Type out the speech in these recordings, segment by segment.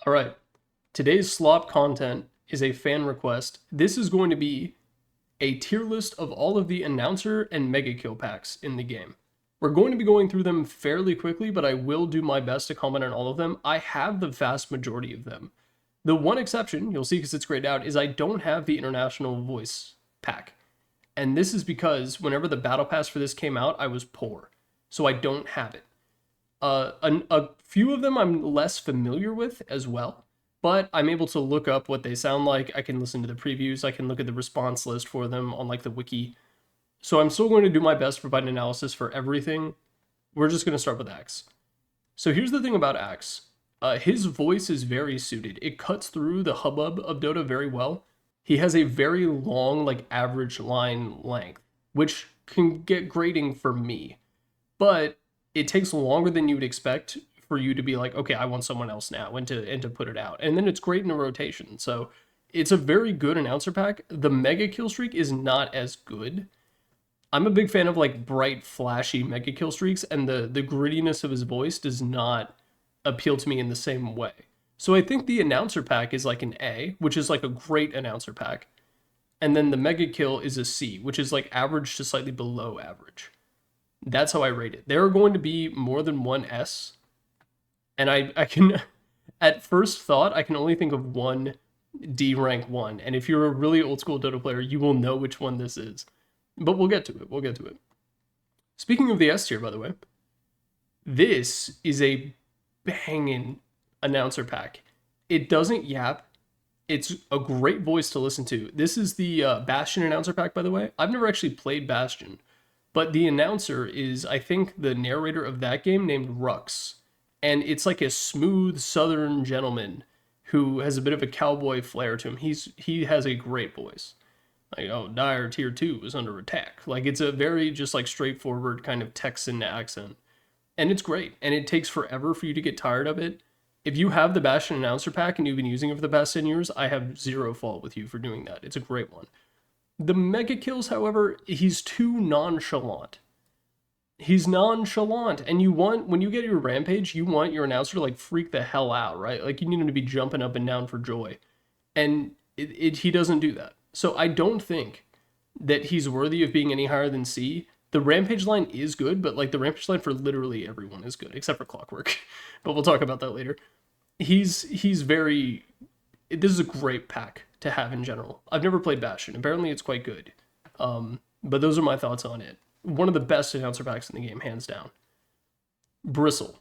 All right. Today's slop content is a fan request. This is going to be a tier list of all of the announcer and mega kill packs in the game. We're going to be going through them fairly quickly, but I will do my best to comment on all of them. I have the vast majority of them. The one exception, you'll see because it's grayed out, is I don't have the international voice pack. And this is because whenever the battle pass for this came out, I was poor. So I don't have it. A few of them I'm less familiar with as well, but I'm able to look up what they sound like. I can listen to the previews. I can look at the response list for them on like the wiki. So I'm still going to do my best to provide an analysis for everything. We're just going to start with Axe. So here's the thing about Axe. His voice is very suited. It cuts through the hubbub of Dota very well. He has a very long, like average line length, which can get grating for me. But it takes longer than you would expect for you to be like, okay, I want someone else now, and to put it out. And then it's great in a rotation. So it's a very good announcer pack. The mega kill streak is not as good. I'm a big fan of like bright, flashy mega kill streaks, and the grittiness of his voice does not appeal to me in the same way. So I think the announcer pack is like an A, which is like a great announcer pack. And then the mega kill is a C, which is like average to slightly below average. That's how I rate it. There are going to be more than one S. And I can, at first thought, I can only think of one D rank one. And if you're a really old school Dota player, you will know which one this is. But we'll get to it. We'll get to it. Speaking of the S tier, by the way, this is a banging announcer pack. It doesn't yap. It's a great voice to listen to. This is the Bastion announcer pack, by the way. I've never actually played Bastion, but the announcer is, I think, the narrator of that game named Rux. And it's like a smooth southern gentleman who has a bit of a cowboy flair to him. He has a great voice. Like, oh, Dire Tier 2 is under attack. Like, it's a very just like straightforward kind of Texan accent. And it's great. And it takes forever for you to get tired of it. If you have the Bastion announcer pack and you've been using it for the past 10 years, I have zero fault with you for doing that. It's a great one. The mega kills, however, he's too nonchalant. He's nonchalant, and when you get your rampage, you want your announcer to like freak the hell out, right? Like you need him to be jumping up and down for joy, and he doesn't do that. So I don't think that he's worthy of being any higher than C. The rampage line is good, but like the rampage line for literally everyone is good except for Clockwork. But we'll talk about that later. He's very. This is a great pack to have in general. I've never played Bastion. Apparently, it's quite good. But those are my thoughts on it. One of the best announcer packs in the game, hands down. Bristle.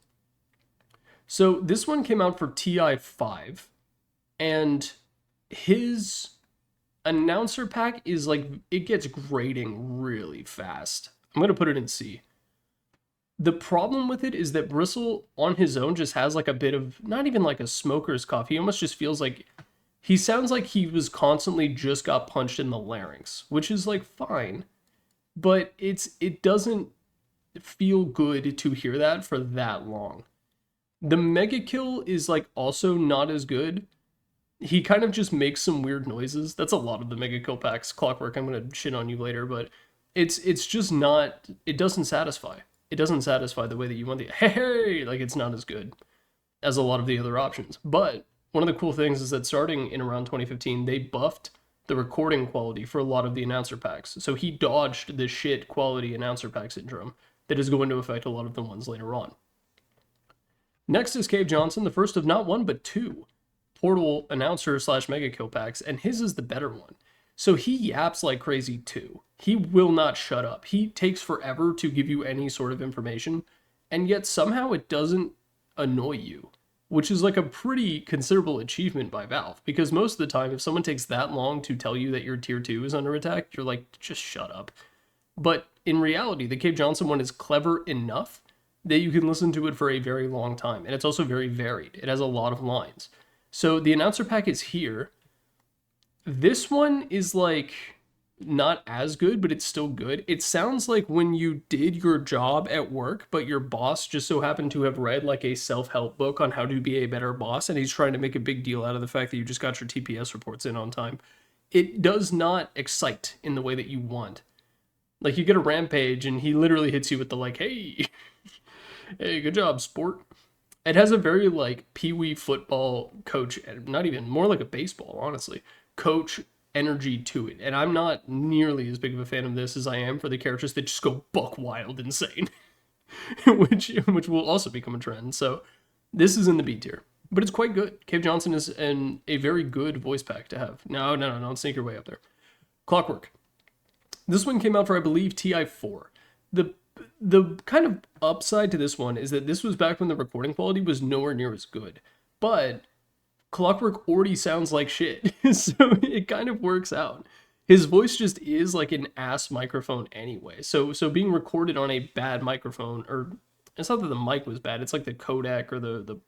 So this one came out for TI5, and his announcer pack is like, it gets grating really fast. I'm going to put it in C. The problem with it is that Bristle on his own just has like a bit of, not even like a smoker's cough. He almost just feels like, he sounds like he was constantly just got punched in the larynx, which is like fine. But it doesn't feel good to hear that for that long. The mega kill is like also not as good. He kind of just makes some weird noises. That's a lot of the mega kill packs. Clockwork, I'm gonna shit on you later, but it's just not. It doesn't satisfy. It doesn't satisfy the way that you want the hey, like it's not as good as a lot of the other options. But one of the cool things is that starting in around 2015, they buffed the recording quality for a lot of the announcer packs. So he dodged the shit quality announcer pack syndrome that is going to affect a lot of the ones later on. Next is Cave Johnson, the first of not one but two portal announcer / mega kill packs, and his is the better one. So he yaps like crazy too. He will not shut up. He takes forever to give you any sort of information, and yet somehow it doesn't annoy you, which is like a pretty considerable achievement by Valve, because most of the time, if someone takes that long to tell you that your tier 2 is under attack, you're like, just shut up. But in reality, the Cave Johnson one is clever enough that you can listen to it for a very long time, and it's also very varied. It has a lot of lines. So the announcer pack is here. This one is like not as good, but it's still good. It sounds like when you did your job at work, but your boss just so happened to have read like a self-help book on how to be a better boss, and he's trying to make a big deal out of the fact that you just got your TPS reports in on time. It does not excite in the way that you want. Like, you get a rampage, and he literally hits you with the, like, hey, hey, good job, sport. It has a very like pee-wee football coach, not even, more like a baseball, honestly, coach energy to it. And I'm not nearly as big of a fan of this as I am for the characters that just go buck wild insane, which will also become a trend. So this is in the B tier, but it's quite good. Cave Johnson is a very good voice pack to have. No, don't sneak your way up there. Clockwork. This one came out for, I believe, TI4. The kind of upside to this one is that this was back when the recording quality was nowhere near as good, but Clockwork already sounds like shit, so it kind of works out. His voice just is like an ass microphone anyway, so being recorded on a bad microphone, or it's not that the mic was bad, it's like the codec or the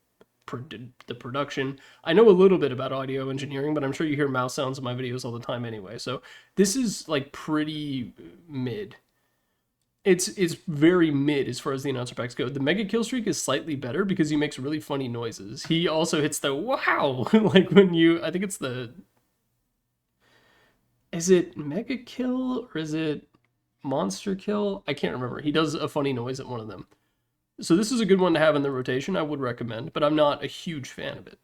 production. I know a little bit about audio engineering, but I'm sure you hear mouse sounds in my videos all the time anyway, so this is like pretty mid. It's very mid as far as the announcer packs go. The mega kill streak is slightly better because he makes really funny noises. He also hits the wow, like when you, I think it's the, is it mega kill or is it monster kill? I can't remember. He does a funny noise at one of them. So this is a good one to have in the rotation. I would recommend, but I'm not a huge fan of it.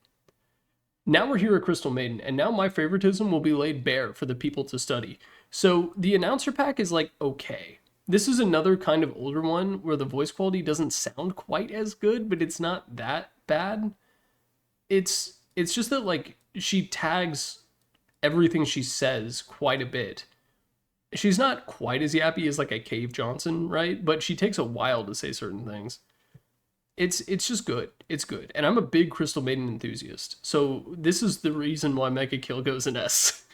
Now we're here at Crystal Maiden, and now my favoritism will be laid bare for the people to study. So the announcer pack is like okay. This is another kind of older one where the voice quality doesn't sound quite as good, but it's not that bad. It's just that like she tags everything she says quite a bit. She's not quite as yappy as like a Cave Johnson, right? But she takes a while to say certain things. It's just good. It's good. And I'm a big Crystal Maiden enthusiast. So this is the reason why Mega Kill goes in S.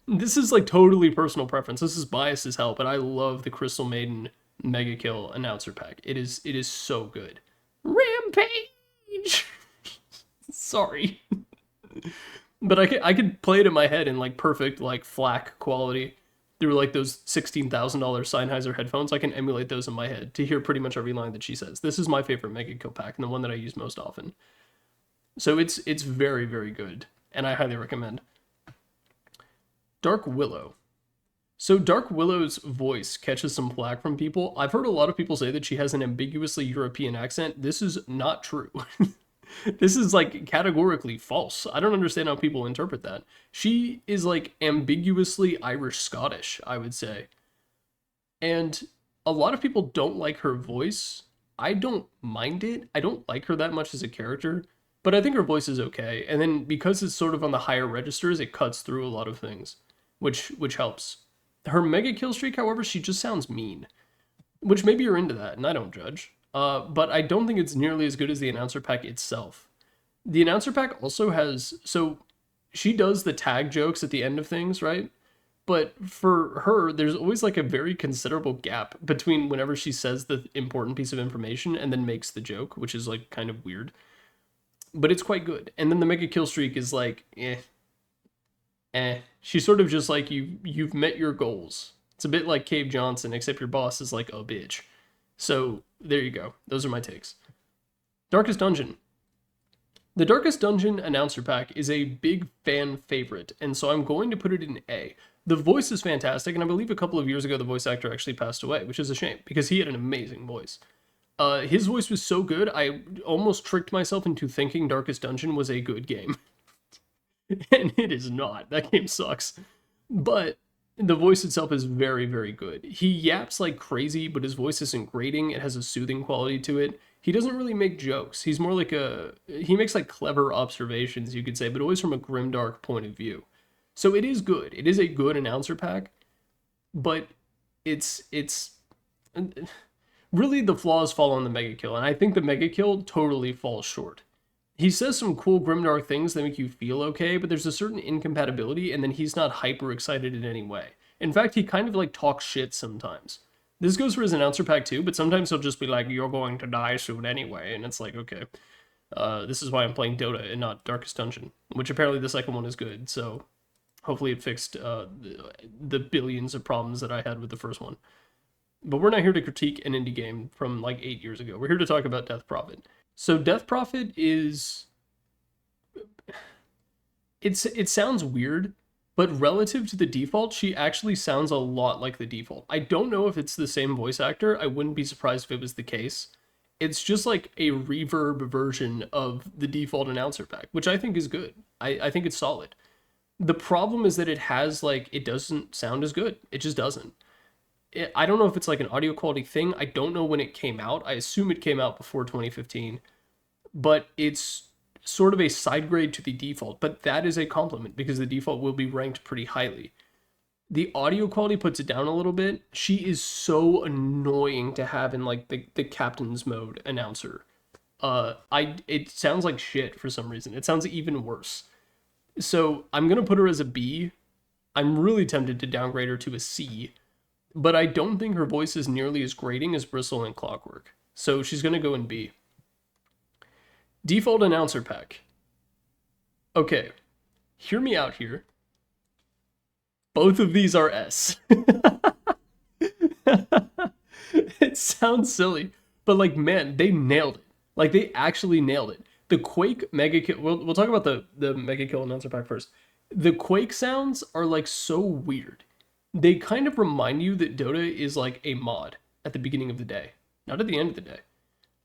This is like totally personal preference. This is biased as hell, but I love the Crystal Maiden Mega Kill announcer pack. It is so good. Rampage! Sorry. But I could play it in my head in like perfect like FLAC quality through like those $16,000 Sennheiser headphones. I can emulate those in my head to hear pretty much every line that she says. This is my favorite Mega Kill pack and the one that I use most often. So it's very, very good, and I highly recommend. Dark Willow. So Dark Willow's voice catches some flack from people. I've heard a lot of people say that she has an ambiguously European accent. This is not true. This is like categorically false. I don't understand how people interpret that. She is like ambiguously Irish-Scottish, I would say. And a lot of people don't like her voice. I don't mind it. I don't like her that much as a character, but I think her voice is okay. And then because it's sort of on the higher registers, it cuts through a lot of things, which helps. Her mega kill streak, however, she just sounds mean, which maybe you're into that, and I don't judge. But I don't think it's nearly as good as the announcer pack itself. The announcer pack also has, so she does the tag jokes at the end of things, right? But for her, there's always like a very considerable gap between whenever she says the important piece of information and then makes the joke, which is like kind of weird. But it's quite good. And then the mega kill streak is like, She's sort of just like, you've met your goals. It's a bit like Cave Johnson, except your boss is like a bitch. So there you go. Those are my takes. Darkest Dungeon. The Darkest Dungeon announcer pack is a big fan favorite, and so I'm going to put it in A. The voice is fantastic, and I believe a couple of years ago the voice actor actually passed away, which is a shame, because he had an amazing voice. His voice was so good, I almost tricked myself into thinking Darkest Dungeon was a good game. And it is not. That game sucks. But the voice itself is very, very good. He yaps like crazy, but his voice isn't grating. It has a soothing quality to it. He doesn't really make jokes. He's more like he makes like clever observations, you could say, but always from a grimdark point of view. So it is good. It is a good announcer pack, but it's really the flaws fall on the mega kill, and I think the mega kill totally falls short. He says some cool grimdark things that make you feel okay, but there's a certain incompatibility, and then he's not hyper excited in any way. In fact, he kind of like talks shit sometimes. This goes for his announcer pack too, but sometimes he'll just be like, you're going to die soon anyway, and it's like, okay. This is why I'm playing Dota and not Darkest Dungeon, which apparently the second one is good, so hopefully it fixed the billions of problems that I had with the first one. But we're not here to critique an indie game from like 8 years ago. We're here to talk about Death Prophet. So Death Prophet is... It sounds weird, but relative to the default, she actually sounds a lot like the default. I don't know if it's the same voice actor. I wouldn't be surprised if it was the case. It's just like a reverb version of the default announcer pack, which I think is good. I think it's solid. The problem is that it has like, it doesn't sound as good. It just doesn't. I don't know if it's like an audio quality thing. I don't know when it came out. I assume it came out before 2015, but it's sort of a side grade to the default. But that is a compliment because the default will be ranked pretty highly. The audio quality puts it down a little bit. She is so annoying to have in like the captain's mode announcer. It sounds like shit for some reason. It sounds even worse. So I'm gonna put her as a B. I'm really tempted to downgrade her to a C, but I don't think her voice is nearly as grating as Bristle and Clockwork. So she's gonna go in B. Default announcer pack. Okay, hear me out here. Both of these are S. It sounds silly, but like, man, they nailed it. Like, they actually nailed it. The Quake Mega Kill, we'll talk about the Mega Kill announcer pack first. The Quake sounds are like so weird. They kind of remind you that Dota is like a mod at the beginning of the day, not at the end of the day.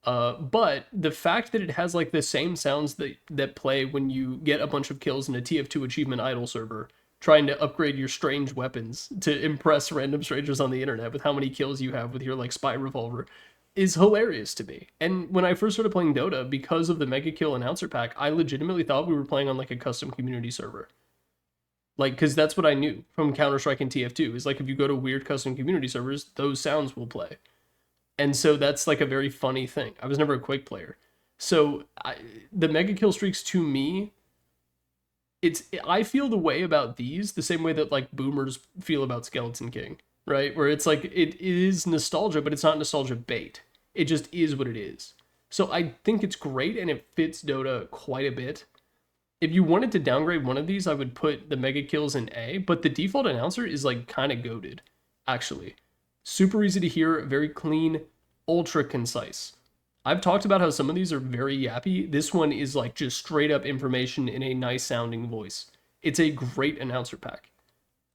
But the fact that it has like the same sounds that play when you get a bunch of kills in a TF2 achievement idol server, trying to upgrade your strange weapons to impress random strangers on the internet with how many kills you have with your like spy revolver, is hilarious to me. And when I first started playing Dota, because of the Mega Kill announcer pack, I legitimately thought we were playing on like a custom community server. Like, because that's what I knew from Counter-Strike and TF2, is like if you go to weird custom community servers, those sounds will play. And so that's like a very funny thing. I was never a Quake player. So the Mega Kill streaks to me, I feel the way about these the same way that like boomers feel about Skeleton King, right? Where it's like, it is nostalgia, but it's not nostalgia bait. It just is what it is. So I think it's great and it fits Dota quite a bit. If you wanted to downgrade one of these, I would put the Mega Kills in A, but the default announcer is like kind of goated, actually. Super easy to hear, very clean, ultra concise. I've talked about how some of these are very yappy. This one is like just straight up information in a nice sounding voice. It's a great announcer pack.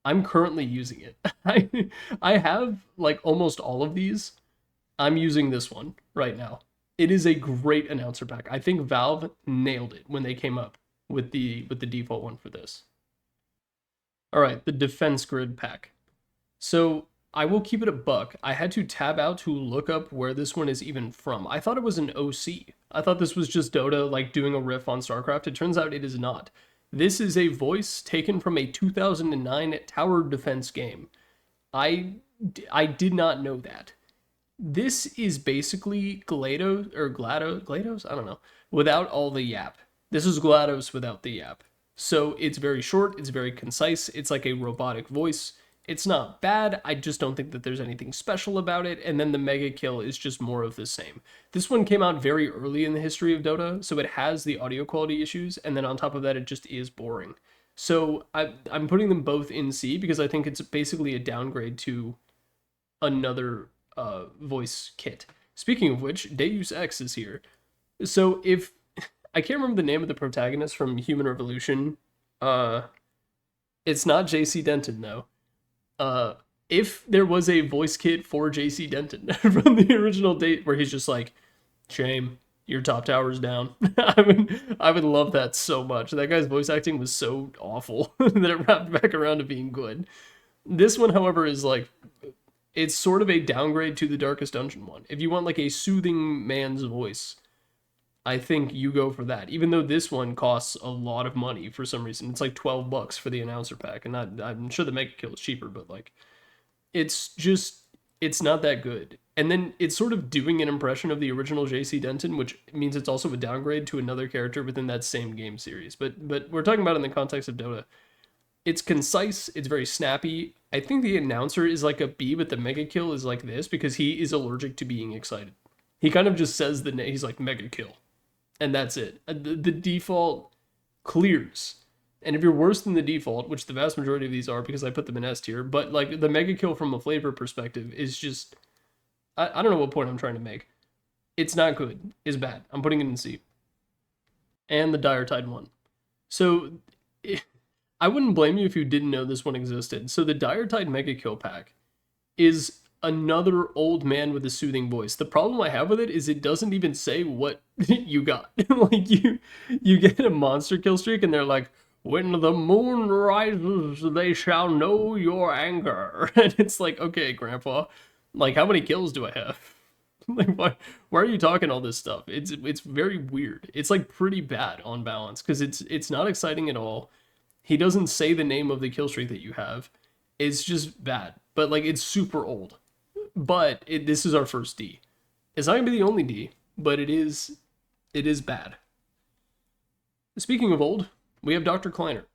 I'm currently using it. I have like almost all of these. I'm using this one right now. It is a great announcer pack. I think Valve nailed it when they came up with the default one for this. All right, the defense grid pack. So I will keep it a buck. I had to tab out to look up where this one is even from. I thought it was an OC. I thought this was just Dota like doing a riff on StarCraft. It turns out it is not. This is a voice taken from a 2009 tower defense game. I did not know that. This is basically GLaDOS, or GLaDOS? I don't know. Without all the yap. This is GLaDOS without the yap. So it's very short, it's very concise, it's like a robotic voice. It's not bad, I just don't think that there's anything special about it, and then the Mega Kill is just more of the same. This one came out very early in the history of Dota, so it has the audio quality issues, and then on top of that, it just is boring. So I'm putting them both in C because I think it's basically a downgrade to another voice kit. Speaking of which, Deus Ex is here. So if I can't remember the name of the protagonist from Human Revolution. It's not JC Denton though. If there was a voice kit for JC Denton from the original date where he's just like, shame, your top tower's down. I would love that so much. That guy's voice acting was so awful that it wrapped back around to being good. This one, however, is like, it's sort of a downgrade to the Darkest Dungeon one. If you want like a soothing man's voice, I think you go for that. Even though this one costs a lot of money for some reason. It's like $12 for the announcer pack. And I'm sure the Mega Kill is cheaper, but like, it's not that good. And then it's sort of doing an impression of the original JC Denton, which means it's also a downgrade to another character within that same game series. But we're talking about it in the context of Dota. It's concise, it's very snappy. I think the announcer is like a B, but the Mega Kill is like this because he is allergic to being excited. He kind of just says the name, he's like Mega Kill. And that's it. The default clears. And if you're worse than the default, which the vast majority of these are because I put them in S tier, but like the Mega Kill from a flavor perspective is just, I don't know what point I'm trying to make. It's not good. It's bad. I'm putting it in C. And the Dire Tide one. So I wouldn't blame you if you didn't know this one existed. So the Dire Tide Mega Kill pack is another old man with a soothing voice. The problem I have with it is it doesn't even say what you got. Like you get a monster kill streak and they're like, when the moon rises, they shall know your anger. And it's like, okay, grandpa, like how many kills do I have? Like why are you talking all this stuff? It's very weird. It's like pretty bad on balance because it's not exciting at all. He doesn't say the name of the kill streak that you have. It's just bad. But like it's super old. But this is our first D. It's not gonna be the only D, but it is bad. Speaking of old, we have Dr. Kleiner.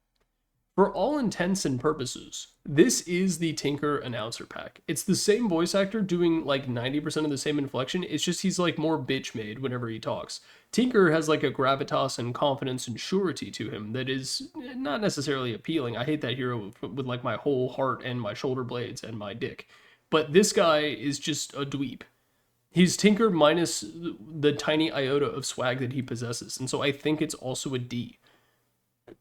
For all intents and purposes, this is the Tinker announcer pack. It's the same voice actor doing like 90% of the same inflection. It's just he's like more bitch made whenever he talks. Tinker has like a gravitas and confidence and surety to him that is not necessarily appealing. I hate that hero with like my whole heart and my shoulder blades and my dick. But this guy is just a dweeb. He's Tinker minus the tiny iota of swag that he possesses. And so I think it's also a D.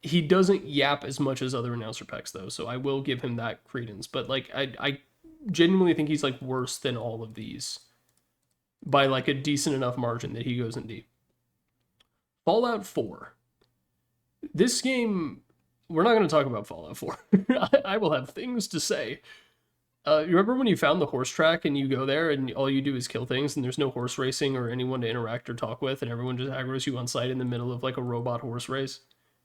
He doesn't yap as much as other announcer packs though, so I will give him that credence. But like I genuinely think he's like worse than all of these by like a decent enough margin that he goes in D. Fallout 4. This game, we're not going to talk about Fallout 4. I will have things to say. You remember when you found the horse track and you go there and all you do is kill things and there's no horse racing or anyone to interact or talk with and everyone just aggroes you on sight in the middle of like a robot horse race?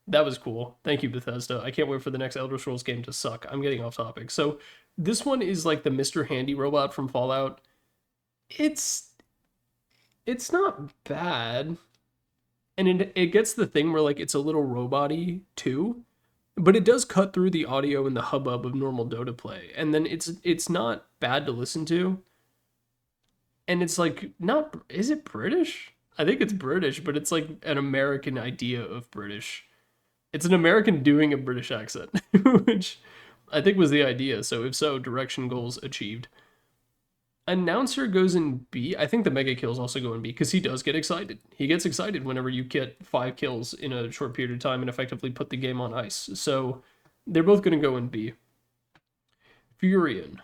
That was cool. Thank you, Bethesda. I can't wait for the next Elder Scrolls game to suck. I'm getting off topic. So this one is like the Mr. Handy robot from Fallout. It's not bad. And it gets the thing where like it's a little robot-y too. But it does cut through the audio and the hubbub of normal Dota play. And then it's not bad to listen to. And it's like, not, is it British? I think it's British, but it's like an American idea of British. It's an American doing a British accent, which I think was the idea. So if so, direction goals achieved. Announcer goes in B. I think the mega kills also go in B because he does get excited. He gets excited whenever you get 5 kills in a short period of time and effectively put the game on ice. So they're both going to go in B. Pyrion.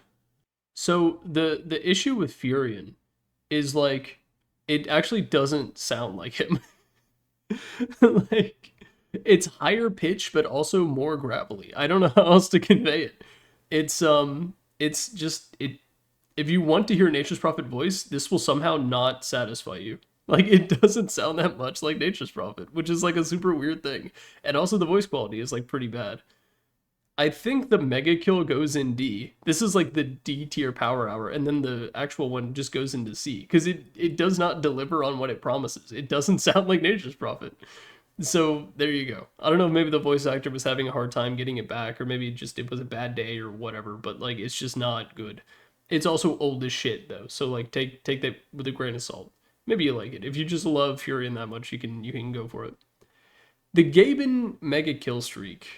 So the issue with Pyrion is like it actually doesn't sound like him. Like it's higher pitch but also more gravelly. I don't know how else to convey it. It's just it. If you want to hear Nature's Prophet voice, this will somehow not satisfy you. Like, it doesn't sound that much like Nature's Prophet, which is like a super weird thing. And also the voice quality is like pretty bad. I think the mega kill goes in D. This is like the D tier power hour, and then the actual one just goes into C, because it does not deliver on what it promises. It doesn't sound like Nature's Prophet. So there you go. I don't know if maybe the voice actor was having a hard time getting it back, or maybe just it was a bad day or whatever, but like it's just not good. It's also old as shit though, so like take that with a grain of salt. Maybe you like it. If you just love Pyrion that much, you can go for it. The Gabe mega kill streak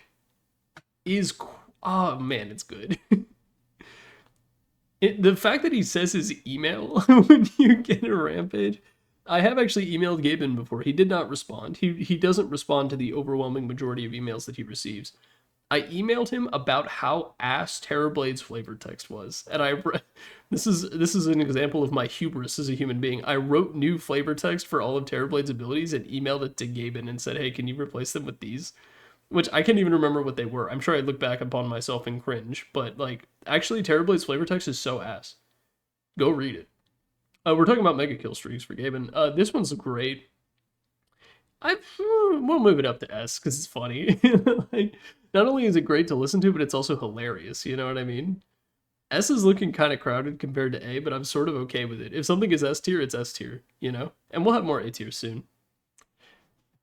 is, oh man, it's good. The fact that he says his email when you get a rampage. I have actually emailed Gabe before. He did not respond. He doesn't respond to the overwhelming majority of emails that he receives. I emailed him about how ass Terrorblade's flavor text was, and this is an example of my hubris as a human being. I wrote new flavor text for all of Terrorblade's abilities and emailed it to Gaben and said, "Hey, can you replace them with these?" Which I can't even remember what they were. I'm sure I look back upon myself and cringe, but like actually, Terrorblade's flavor text is so ass. Go read it. We're talking about mega kill streaks for Gaben. This one's great. We'll move it up to S because it's funny. Like, not only is it great to listen to, but it's also hilarious. You know what I mean? S is looking kind of crowded compared to A, but I'm sort of okay with it. If something is S tier, it's S tier, you know? And we'll have more A tier soon.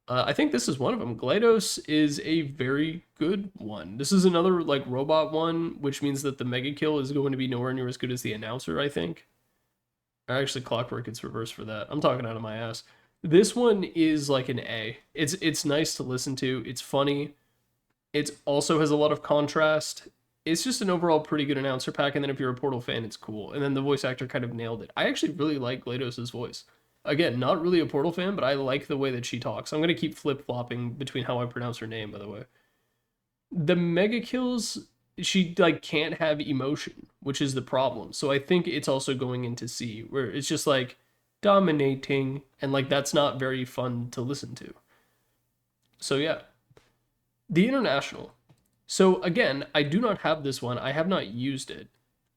I think this is one of them. GLaDOS is a very good one. This is another like robot one, which means that the mega kill is going to be nowhere near as good as the announcer, I think. Or actually, Clockwork gets reversed for that. I'm talking out of my ass. This one is like an A. It's nice to listen to. It's funny. It also has a lot of contrast. It's just an overall pretty good announcer pack, and then if you're a Portal fan, it's cool. And then the voice actor kind of nailed it. I actually really like GLaDOS' voice. Again, not really a Portal fan, but I like the way that she talks. I'm going to keep flip-flopping between how I pronounce her name, by the way. The mega kills, she like can't have emotion, which is the problem. So I think it's also going into C, where it's just like dominating, and like that's not very fun to listen to. So yeah, the international. So again, I do not have this one. I have not used it.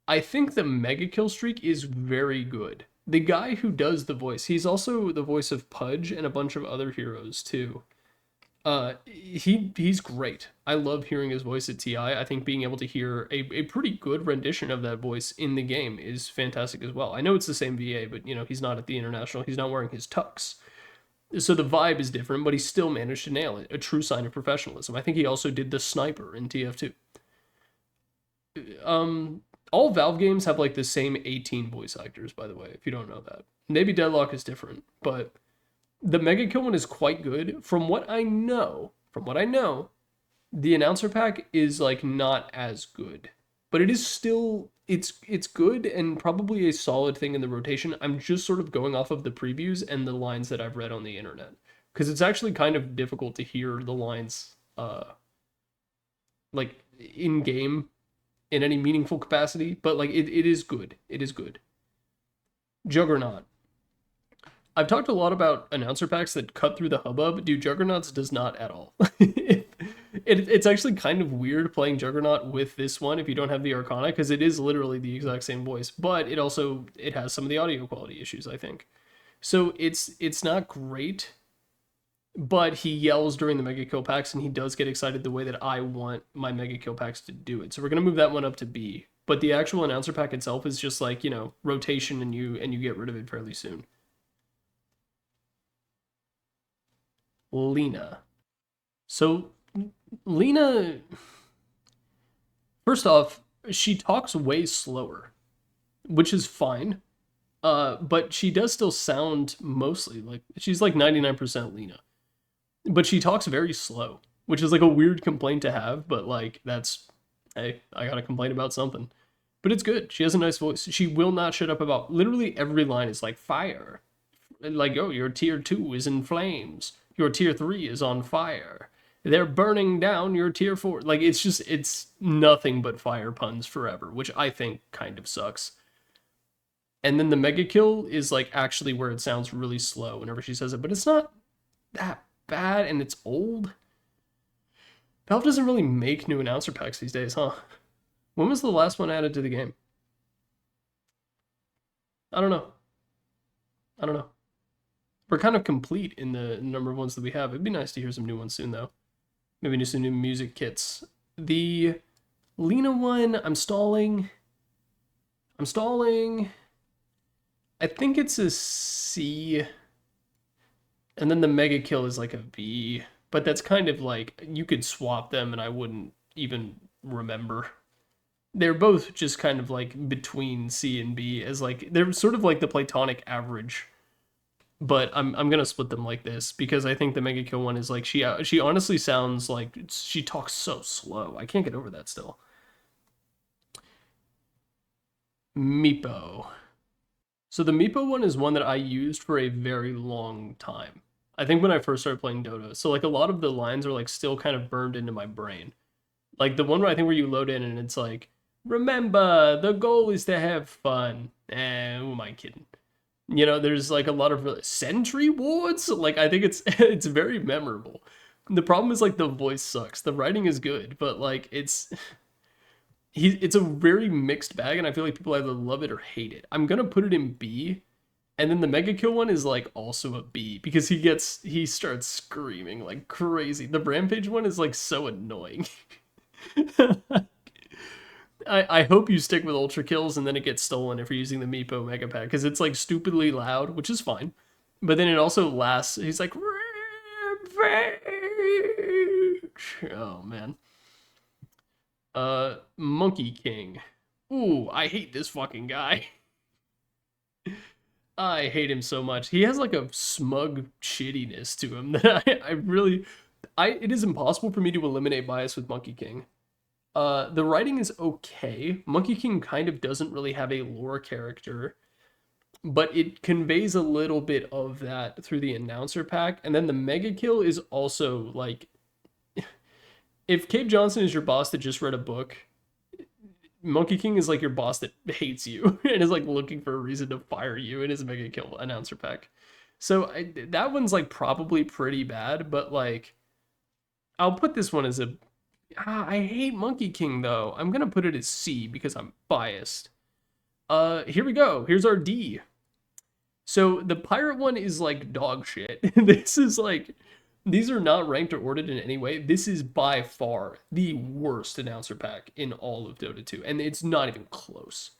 I think the mega kill streak is very good. The guy who does the voice, he's also the voice of Pudge and a bunch of other heroes too. He's great. I love hearing his voice at TI. I think being able to hear a pretty good rendition of that voice in the game is fantastic as well. I know it's the same VA, but you know, he's not at the international. He's not wearing his tux. So the vibe is different, but he still managed to nail it. A true sign of professionalism. I think he also did the sniper in TF2. All Valve games have like the same 18 voice actors, by the way, if you don't know that. Maybe Deadlock is different, but the Mega Kill one is quite good. From what I know, the announcer pack is like not as good, but it is still it's good and probably a solid thing in the rotation. I'm just sort of going off of the previews and the lines that I've read on the internet, because it's actually kind of difficult to hear the lines like in game in any meaningful capacity, but like it is good. It is good. Juggernaut. I've talked a lot about announcer packs that cut through the hubbub. Dude, Juggernauts does not at all. It's actually kind of weird playing Juggernaut with this one if you don't have the Arcana, because it is literally the exact same voice, but it has some of the audio quality issues, I think. So it's not great, but he yells during the Mega Kill packs, and he does get excited the way that I want my Mega Kill packs to do it. So we're going to move that one up to B. But the actual announcer pack itself is just like, you know, rotation, and you get rid of it fairly soon. Lina. So Lina, first off, she talks way slower, which is fine. But she does still sound mostly like she's like 99% Lina. But she talks very slow, which is like a weird complaint to have, but like that's hey, I gotta complain about something. But it's good. She has a nice voice. She will not shut up about literally every line is like fire. Like, oh, your tier 2 is in flames. Your tier 3 is on fire. They're burning down your tier 4. Like, it's nothing but fire puns forever, which I think kind of sucks. And then the mega kill is like actually where it sounds really slow whenever she says it, but it's not that bad, and it's old. Valve doesn't really make new announcer packs these days, huh? When was the last one added to the game? I don't know. We're kind of complete in the number of ones that we have. It'd be nice to hear some new ones soon, though. Maybe just some new music kits. The Lina one, I'm stalling. I think it's a C. And then the mega kill is like a B. But that's kind of like, you could swap them and I wouldn't even remember. They're both just kind of like between C and B, as like, they're sort of like the platonic average. But I'm gonna split them like this, because I think the mega kill one is like, she honestly sounds like she talks so slow. I can't get over that still. Meepo. So the Meepo one is one that I used for a very long time. I think when I first started playing Dota. So like a lot of the lines are like still kind of burned into my brain. Like the one where I think where you load in and it's like, remember, the goal is to have fun. Who am I kidding? You know, there's like a lot of sentry wards. Like, I think it's very memorable. The problem is like the voice sucks. The writing is good, but like it's a very mixed bag, and I feel like people either love it or hate it. I'm gonna put it in B, and then the mega kill one is like also a B, because he starts screaming like crazy. The rampage one is like so annoying. I hope you stick with ultra kills and then it gets stolen if you're using the Meepo mega pack, because it's like stupidly loud, which is fine, but then it also lasts. He's like, rampage. Oh man. Monkey King. Ooh, I hate this fucking guy. I hate him so much. He has like a smug shittiness to him that it is impossible for me to eliminate bias with Monkey King. The writing is okay. Monkey King kind of doesn't really have a lore character, but it conveys a little bit of that through the announcer pack. And then the mega kill is also like, if Cave Johnson is your boss that just read a book, Monkey King is like your boss that hates you and is like looking for a reason to fire you in his Mega Kill announcer pack. So that one's like probably pretty bad, but like I'll put this one as a I hate Monkey King though. I'm gonna put it as C because I'm biased. Here we go. Here's our D. So the pirate one is like dog shit. This is like, these are not ranked or ordered in any way. This is by far the worst announcer pack in all of Dota 2, and it's not even close.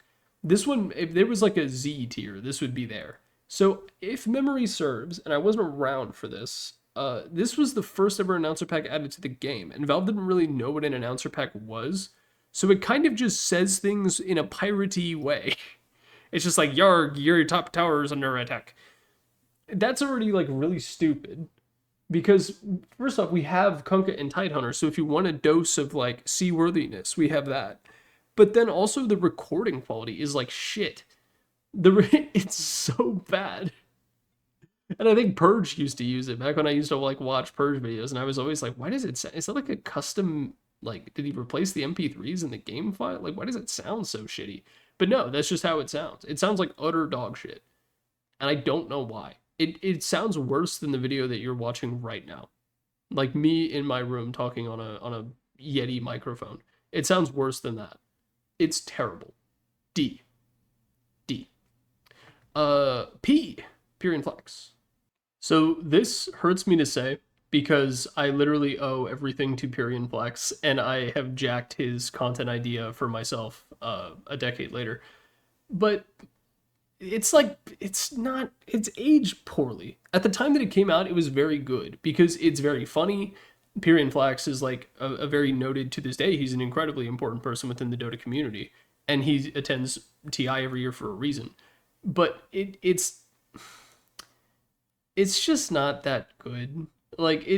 This one, if there was like a Z tier, this would be there. So if memory serves, and I wasn't around for this, this was the first ever announcer pack added to the game, and Valve didn't really know what an announcer pack was, so it kind of just says things in a piratey way. It's just like, yarg, your top tower is under attack. That's already like really stupid. Because first off, we have Kunkka and Tidehunter, so if you want a dose of like seaworthiness, we have that. But then also the recording quality is like shit. It's so bad. And I think Purge used to use it back when I used to like watch Purge videos, and I was always like, why does it sound, is that like a custom, like, did he replace the MP3s in the game file? Like, why does it sound so shitty? But no, that's just how it sounds. It sounds like utter dog shit. And I don't know why. It sounds worse than the video that you're watching right now. Like me in my room talking on a Yeti microphone. It sounds worse than that. It's terrible. D. D. P. Pyrion Flax. So this hurts me to say because I literally owe everything to Pyrion Flax, and I have jacked his content idea for myself a decade later. But it's like, it's aged poorly. At the time that it came out, it was very good because it's very funny. Pyrion Flax is like a very noted, to this day, he's an incredibly important person within the Dota community, and he attends TI every year for a reason. But it's just not that good. Like,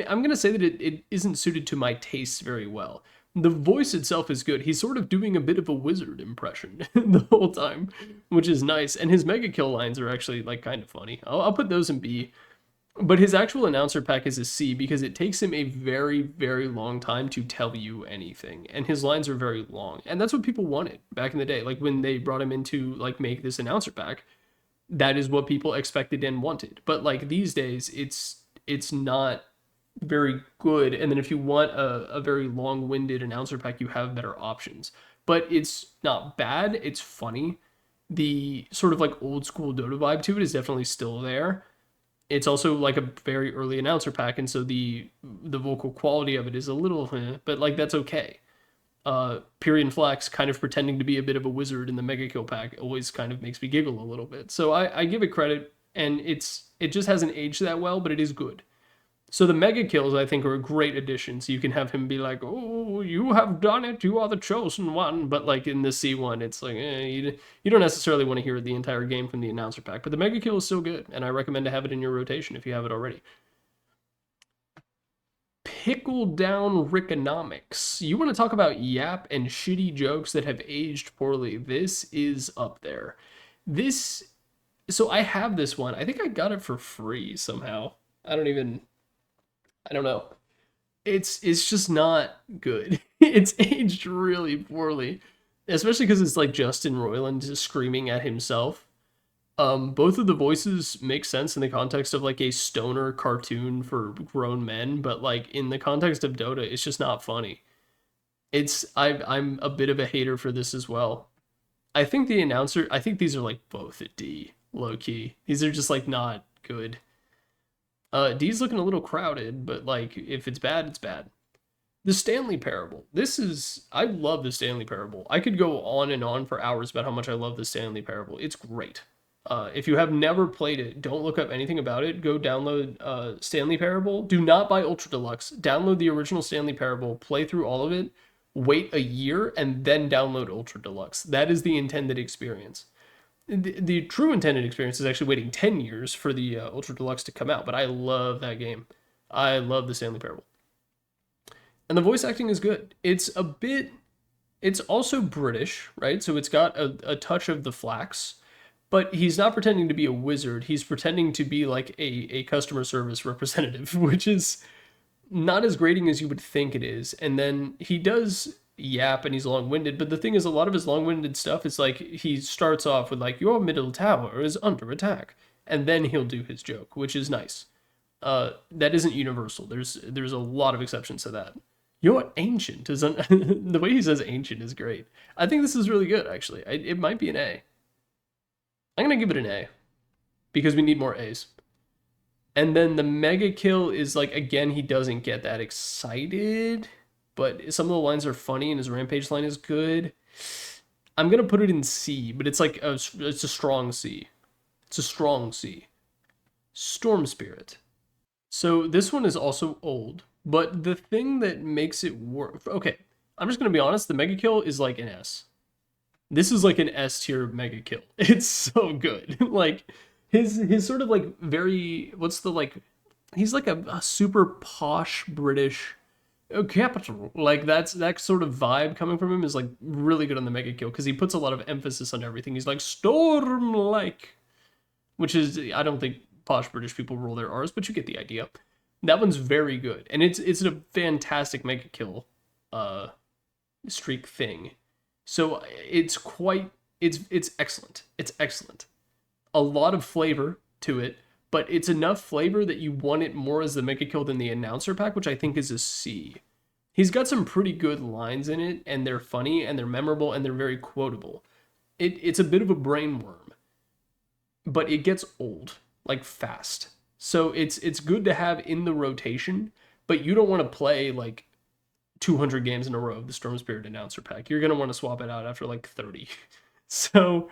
I'm going to say that it isn't suited to my tastes very well. The voice itself is good. He's sort of doing a bit of a wizard impression the whole time, which is nice. And his Mega Kill lines are actually, like, kind of funny. I'll put those in B. But his actual announcer pack is a C because it takes him a very, very long time to tell you anything. And his lines are very long. And that's what people wanted back in the day. Like, when they brought him in to, like, make this announcer pack, that is what people expected and wanted. But, like, these days, it's not very good, and then if you want a very long-winded announcer pack, you have better options. But it's not bad, it's funny. The sort of like old school Dota vibe to it is definitely still there. It's also like a very early announcer pack, and so the vocal quality of it is a little, but like that's okay. Pyrion Flax kind of pretending to be a bit of a wizard in the Mega Kill pack always kind of makes me giggle a little bit. So I give it credit, and it just hasn't aged that well, but it is good. So the Mega Kills, I think, are a great addition. So you can have him be like, oh, you have done it, you are the chosen one. But like in the C1, it's like, you don't necessarily want to hear the entire game from the announcer pack. But the Mega Kill is still good, and I recommend to have it in your rotation if you have it already. Pickle Down Rickonomics. You want to talk about yap and shitty jokes that have aged poorly. This is up there. So I have this one. I think I got it for free somehow. I don't know. It's just not good. It's aged really poorly, especially because it's like Justin Roiland just screaming at himself. Both of the voices make sense in the context of like a stoner cartoon for grown men, but like in the context of Dota, it's just not funny. I'm a bit of a hater for this as well. I think these are like both a D, low key. These are just like not good. D's looking a little crowded, but like if it's bad, it's bad. The Stanley Parable. I love the Stanley Parable. I could go on and on for hours about how much I love the Stanley Parable. It's great. If you have never played it, don't look up anything about it. Go download Stanley Parable. Do not buy Ultra Deluxe. Download the original Stanley Parable, play through all of it, wait a year, and then download Ultra Deluxe. That is the intended experience. The true intended experience is actually waiting 10 years for the Ultra Deluxe to come out, but I love that game. I love the Stanley Parable. And the voice acting is good. It's also British, right? So it's got a touch of the Flax, but he's not pretending to be a wizard. He's pretending to be like a customer service representative, which is not as grating as you would think it is. And then he does yap and he's long-winded, but the thing is a lot of his long-winded stuff is like he starts off with like your middle tower is under attack and then he'll do his joke, which is nice. That isn't universal. There's a lot of exceptions to that. Your ancient is the way he says ancient is great. I think this is really good actually. It might be an A. I'm gonna give it an A because we need more A's. And then the mega kill is like, again, he doesn't get that excited, but some of the lines are funny and his rampage line is good. I'm gonna put it in C, but it's like it's a strong C. It's a strong C. Storm Spirit. So this one is also old, but the thing that makes it work, okay, I'm just gonna be honest, the mega kill is like an S. This is like an S tier mega kill. It's so good. Like his sort of like very, what's the like, he's like a super posh British capital. Like that sort of vibe coming from him is like really good on the mega kill because he puts a lot of emphasis on everything. He's like storm like, which is, I don't think posh British people roll their R's, but you get the idea. That one's very good, and it's a fantastic mega kill streak thing. So it's excellent. It's excellent. A lot of flavor to it, but it's enough flavor that you want it more as the mega kill than the announcer pack, which I think is a C. He's got some pretty good lines in it, and they're funny, and they're memorable, and they're very quotable. It's a bit of a brain worm, but it gets old, like fast. So it's good to have in the rotation, but you don't want to play like 200 games in a row of the Storm Spirit announcer pack. You're going to want to swap it out after like 30. So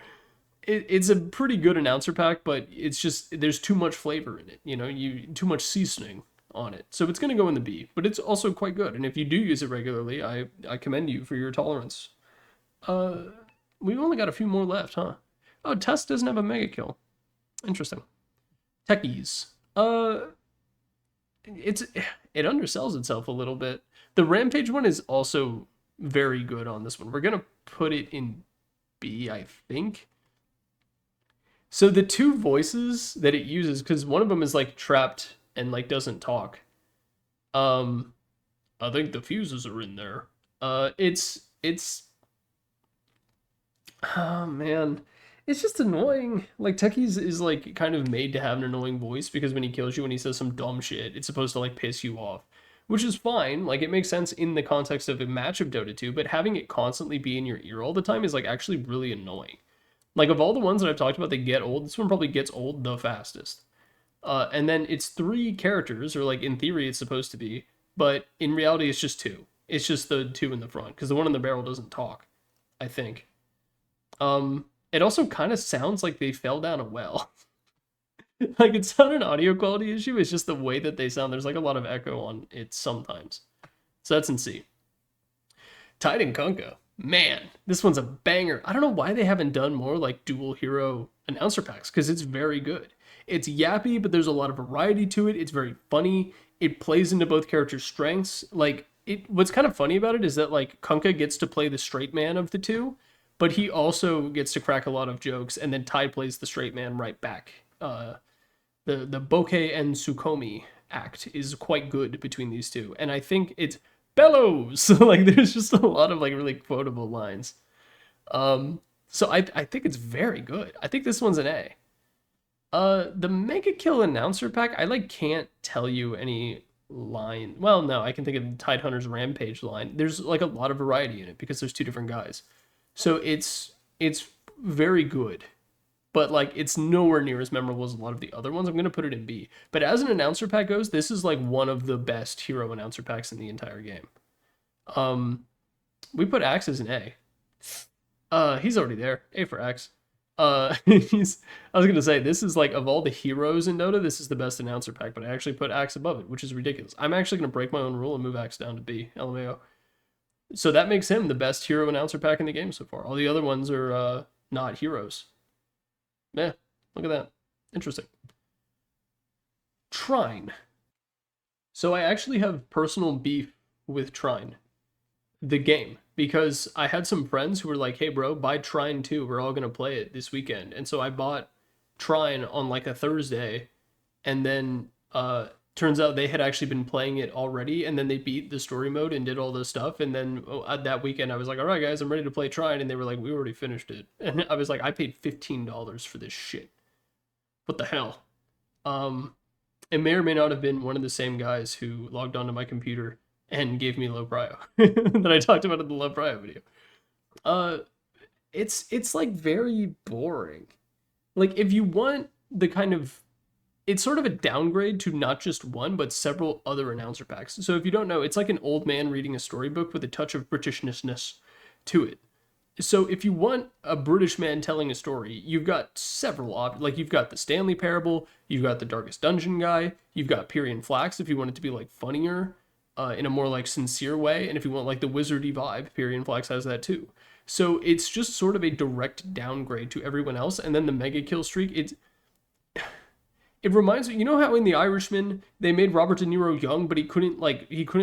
it's a pretty good announcer pack, but it's just, there's too much flavor in it. You know, too much seasoning on it. So it's going to go in the B, but it's also quite good. And if you do use it regularly, I commend you for your tolerance. We've only got a few more left, huh? Oh, Tusk doesn't have a mega kill. Interesting. Techies. It undersells itself a little bit. The Rampage one is also very good on this one. We're going to put it in B, I think. So the two voices that it uses, because one of them is like trapped and like doesn't talk. I think the fuses are in there. It's oh man, it's just annoying. Like Techies is like kind of made to have an annoying voice because when he kills you and he says some dumb shit, it's supposed to like piss you off, which is fine. Like it makes sense in the context of a match of Dota 2, but having it constantly be in your ear all the time is like actually really annoying. Like of all the ones that I've talked about that get old, this one probably gets old the fastest. And then it's 3 characters, or like in theory it's supposed to be, but in reality it's just 2. It's just the 2 in the front, because the one in the barrel doesn't talk, I think. It also kind of sounds like they fell down a well. Like it's not an audio quality issue, it's just the way that they sound. There's like a lot of echo on it sometimes. So that's in C. Tidehunter and Kunkka. Man, this one's a banger. I don't know why they haven't done more like dual hero announcer packs, because it's very good. It's yappy, but there's a lot of variety to it. It's very funny. It plays into both characters' strengths. Like what's kind of funny about it is that like Kunkka gets to play the straight man of the two, but he also gets to crack a lot of jokes, and then Tide plays the straight man right back. The Bokeh and Sukomi act is quite good between these two, and I think it's bellows. Like there's just a lot of like really quotable lines. So I think it's very good. I think this one's an A. The Mega Kill announcer pack, I like can't tell you any line. Well, no, I can think of Tidehunter's Rampage line. There's like a lot of variety in it because there's 2 different guys. So it's very good, but like it's nowhere near as memorable as a lot of the other ones. I'm going to put it in B. But as an announcer pack goes, this is like one of the best hero announcer packs in the entire game. We put Axe as an A. He's already there. A for Axe. I was going to say, this is like, of all the heroes in Dota, this is the best announcer pack, but I actually put Axe above it, which is ridiculous. I'm actually going to break my own rule and move Axe down to B. LMAO. So that makes him the best hero announcer pack in the game so far. All the other ones are not heroes. Yeah, look at that. Interesting. Trine. So I actually have personal beef with Trine, the game, because I had some friends who were like, hey bro, buy Trine 2. We're all going to play it this weekend. And so I bought Trine on like a Thursday, and then turns out they had actually been playing it already, and then they beat the story mode and did all this stuff. And then that weekend I was like, all right guys, I'm ready to play Trine, and they were like, we already finished it. And I was like, I paid $15 for this shit. What the hell? It may or may not have been one of the same guys who logged onto my computer and gave me low prio that I talked about in the low prio video. It's like very boring. Like, if you want the kind of, it's sort of a downgrade to not just one, but several other announcer packs. So if you don't know, it's like an old man reading a storybook with a touch of Britishness to it. So if you want a British man telling a story, you've got several options. Like, you've got the Stanley Parable, you've got the Darkest Dungeon guy, you've got Pyrion Flax if you want it to be like funnier, in a more like sincere way, and if you want like the wizardy vibe, Pyrion Flax has that too. So it's just sort of a direct downgrade to everyone else. And then the mega kill streak, it reminds me, you know how in The Irishman they made Robert De Niro young, but he couldn't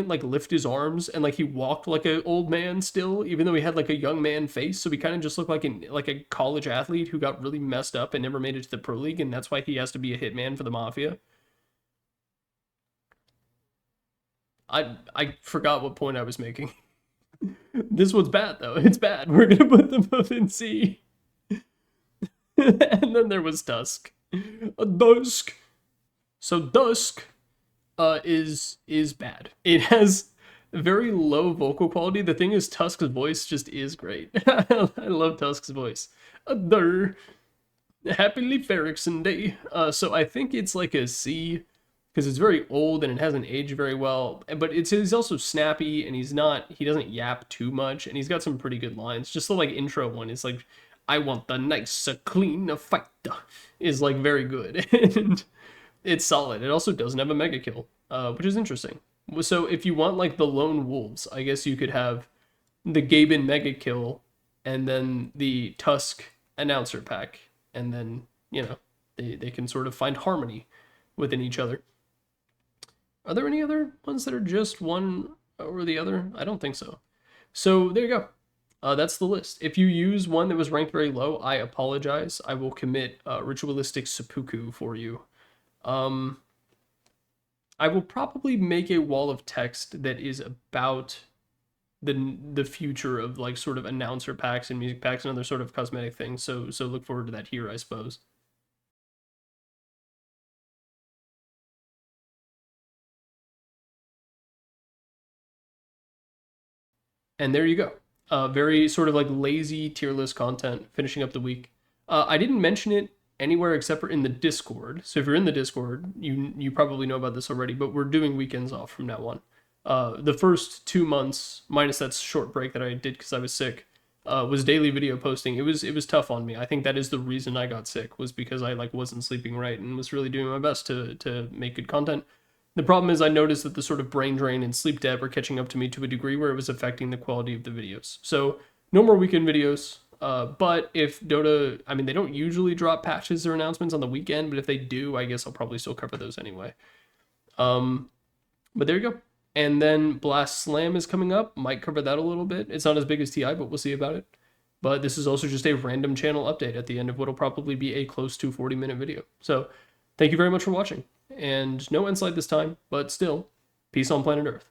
lift his arms, and like he walked like an old man still, even though he had like a young man face. So he kind of just looked like a college athlete who got really messed up and never made it to the pro league, and that's why he has to be a hitman for the mafia. I forgot what point I was making. This one's bad though. It's bad. We're gonna put them both in C. And then there was Tusk. Dusk. So Dusk is bad. It has very low vocal quality. The thing is, Tusk's voice just is great. I love Tusk's voice. Happily Ferrickson Day. So I think it's like a C, because it's very old and it hasn't aged very well. But he's also snappy, and he doesn't yap too much, and he's got some pretty good lines. Just the like intro one is like, I want the nice, clean fight, is like very good. And it's solid. It also doesn't have a mega kill, which is interesting. So if you want like the lone wolves, I guess you could have the Gabe mega kill, and then the Tusk announcer pack, and then, you know, they can sort of find harmony within each other. Are there any other ones that are just one or the other? I don't think so. So there you go. That's the list. If you use one that was ranked very low, I apologize. I will commit ritualistic seppuku for you. I will probably make a wall of text that is about the future of like sort of announcer packs and music packs and other sort of cosmetic things. So look forward to that here, I suppose. And there you go. Very sort of like lazy tier list content finishing up the week. I didn't mention it anywhere except for in the Discord. So if you're in the Discord, you probably know about this already, but we're doing weekends off from now on. The first 2 months, minus that short break that I did because I was sick, was daily video posting. It was tough on me. I think that is the reason I got sick, was because I like wasn't sleeping right and was really doing my best to make good content. The problem is I noticed that the sort of brain drain and sleep debt were catching up to me to a degree where it was affecting the quality of the videos. So no more weekend videos. But if Dota, I mean, they don't usually drop patches or announcements on the weekend, but if they do, I guess I'll probably still cover those anyway. But there you go. And then Blast Slam is coming up. Might cover that a little bit. It's not as big as TI, but we'll see about it. But this is also just a random channel update at the end of what'll probably be a close to 40-minute video. So thank you very much for watching. And no end slide this time, but still, peace on planet Earth.